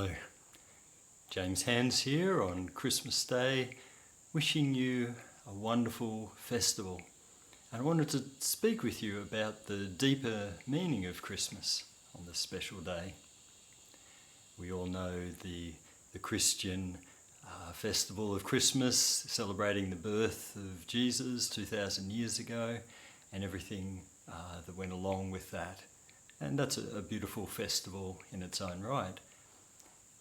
Hello, James Hands here on Christmas Day, wishing you a wonderful festival. And I wanted to speak with you about the deeper meaning of Christmas on this special day. We all know the Christian festival of Christmas, celebrating the birth of Jesus 2,000 years ago and everything that went along with that. And that's a beautiful festival in its own right.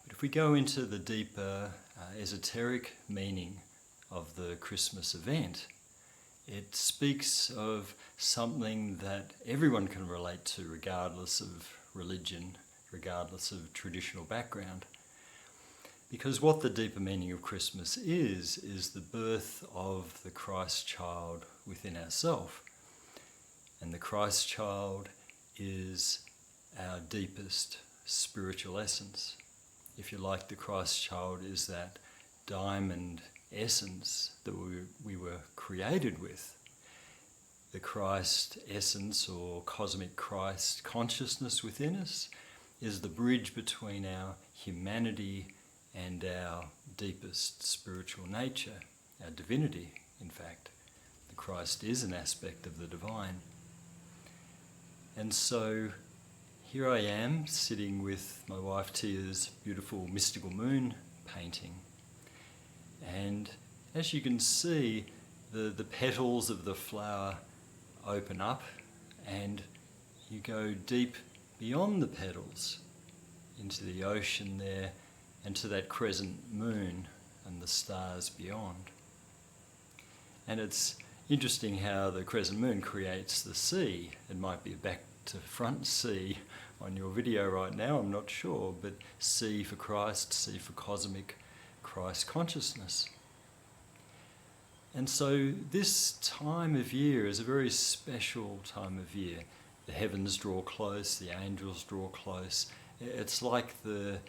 But if we go into the deeper esoteric meaning of the Christmas event, it speaks of something that everyone can relate to regardless of religion, regardless of traditional background. Because what the deeper meaning of Christmas is the birth of the Christ child within ourselves. And the Christ child is our deepest spiritual essence. If you like, the Christ child is that diamond essence that we were created with. The Christ essence or cosmic Christ consciousness within us is the bridge between our humanity and our deepest spiritual nature, our divinity, in fact. The Christ is an aspect of the divine. And so here I am sitting with my wife Tia's beautiful mystical moon painting. And as you can see, the petals of the flower open up and you go deep beyond the petals into the ocean there and to that crescent moon and the stars beyond. And it's interesting how the crescent moon creates the sea. It might be a back to front C on your video right now, I'm not sure, but C for Christ, C for cosmic Christ consciousness. And so this time of year is a very special time of year. The heavens draw close, the angels draw close. It's like the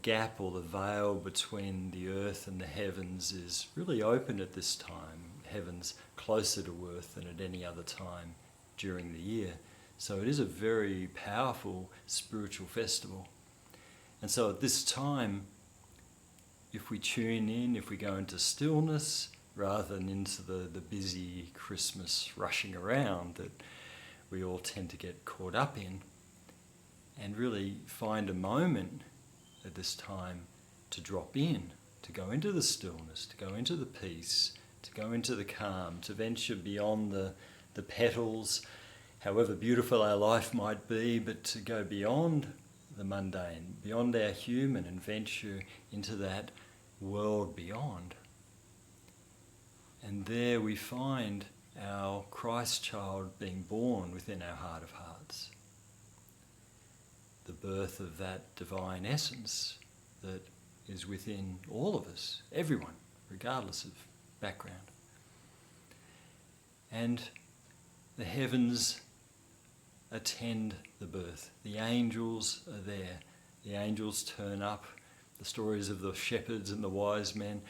gap or the veil between the earth and the heavens is really open at this time. Heaven's closer to earth than at any other time during the year. So it is a very powerful spiritual festival. And so at this time, if we tune in, if we go into stillness, rather than into the busy Christmas rushing around that we all tend to get caught up in, and really find a moment at this time to drop in, to go into the stillness, to go into the peace, to go into the calm, to venture beyond the petals, however beautiful our life might be, but to go beyond the mundane, beyond our human, and venture into that world beyond. And there we find our Christ child being born within our heart of hearts. The birth of that divine essence that is within all of us, everyone, regardless of background. And the heavens attend the birth. The angels are there. The angels turn up. The stories of the shepherds and the wise men,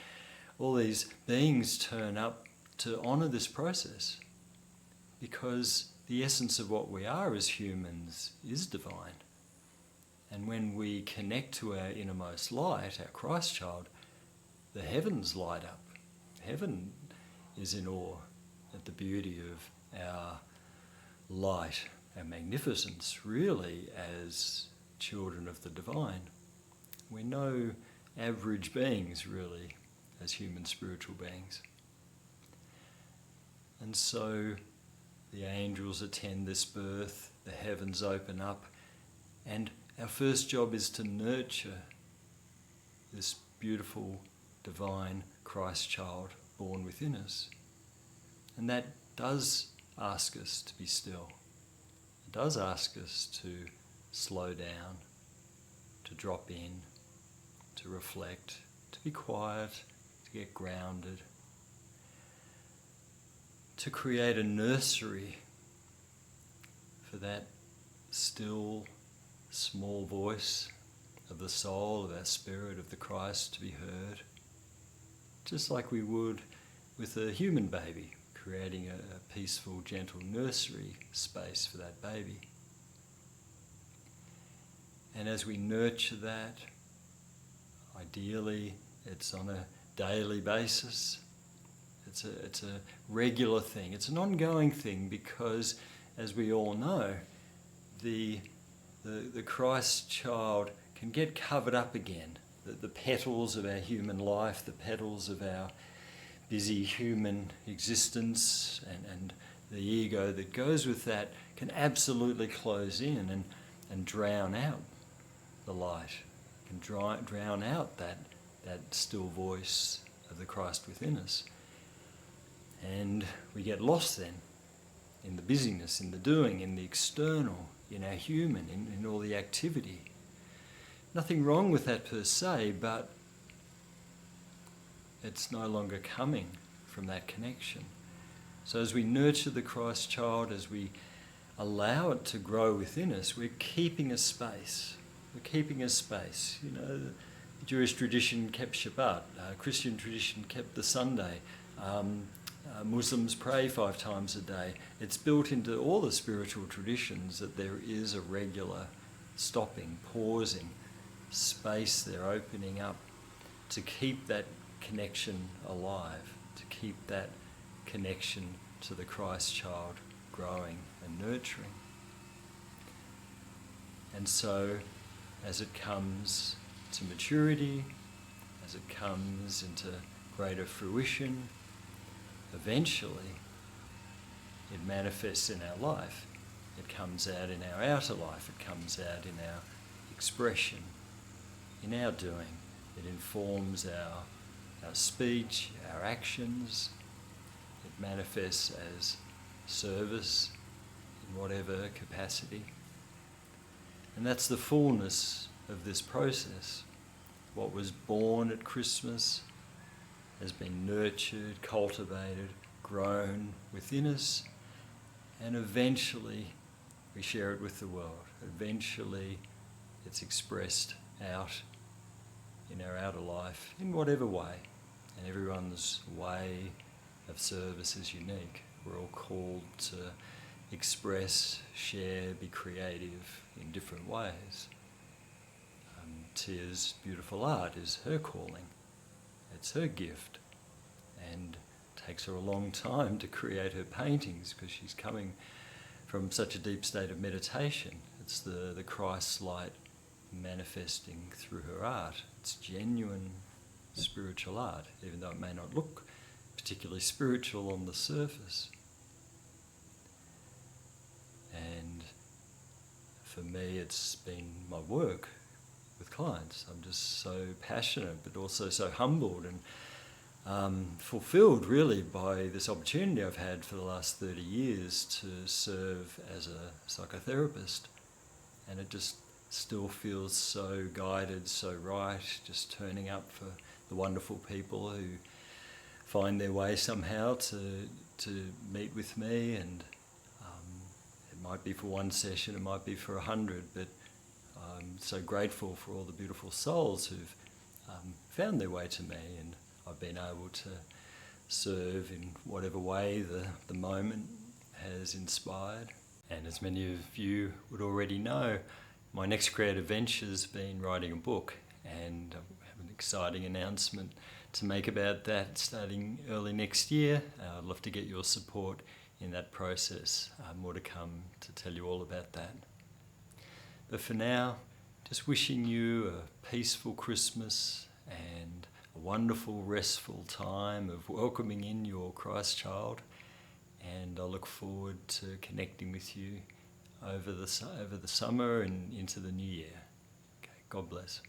all these beings turn up to honour this process, because the essence of what we are as humans is divine. And when we connect to our innermost light, our Christ child, the heavens light up. Heaven is in awe at the beauty of our light, our magnificence, really, as children of the divine. We're no average beings, really, as human spiritual beings. And so the angels attend this birth, the heavens open up, and our first job is to nurture this beautiful, divine Christ child born within us. And that does ask us to be still. It does ask us to slow down, to drop in, to reflect, to be quiet, to get grounded, to create a nursery for that still, small voice of the soul, of our spirit, of the Christ to be heard, just like we would with a human baby, creating a peaceful, gentle nursery space for that baby. And as we nurture that, Ideally, it's on a daily basis. It's a regular thing. It's an ongoing thing because, as we all know, the Christ child can get covered up again. The petals of our human life, the petals of our busy human existence and the ego that goes with that can absolutely close in and drown out the light, can drown out that still voice of the Christ within us. And we get lost then in the busyness, in the doing, in the external, in our human, in all the activity. Nothing wrong with that per se, but it's no longer coming from that connection. So as we nurture the Christ child, as we allow it to grow within us, we're keeping a space. We're keeping a space. You know, the Jewish tradition kept Shabbat, Christian tradition kept the Sunday, Muslims pray 5 times a day. It's built into all the spiritual traditions that there is a regular stopping, pausing, space there opening up to keep that connection alive, to keep that connection to the Christ child growing and nurturing. And so, as it comes to maturity, as it comes into greater fruition, eventually it manifests in our life. It comes out in our outer life. It comes out in our expression, in our doing. It informs our speech, our actions. It manifests as service in whatever capacity. And that's the fullness of this process. What was born at Christmas has been nurtured, cultivated, grown within us, and eventually we share it with the world. Eventually it's expressed out in our outer life in whatever way, and everyone's way of service is unique. We're all called to express, share, be creative in different ways. Tia's beautiful art is her calling. It's her gift, and it takes her a long time to create her paintings because she's coming from such a deep state of meditation. It's the Christ light manifesting through her art. It's genuine spiritual art, even though it may not look particularly spiritual on the surface. And for me, it's been my work with clients. I'm just so passionate, but also so humbled and fulfilled really by this opportunity I've had for the last 30 years to serve as a psychotherapist. And it just still feels so guided, so right, just turning up for the wonderful people who find their way somehow to meet with me. And it might be for one session, it might be for 100, but I'm so grateful for all the beautiful souls who've found their way to me, and I've been able to serve in whatever way the moment has inspired. And as many of you would already know, my next creative venture's been writing a book, and I have an exciting announcement to make about that starting early next year. I'd love to get your support in that process. More to come to tell you all about that. But for now, just wishing you a peaceful Christmas and a wonderful, restful time of welcoming in your Christ child. And I look forward to connecting with you over the summer and into the new year. Okay, God bless.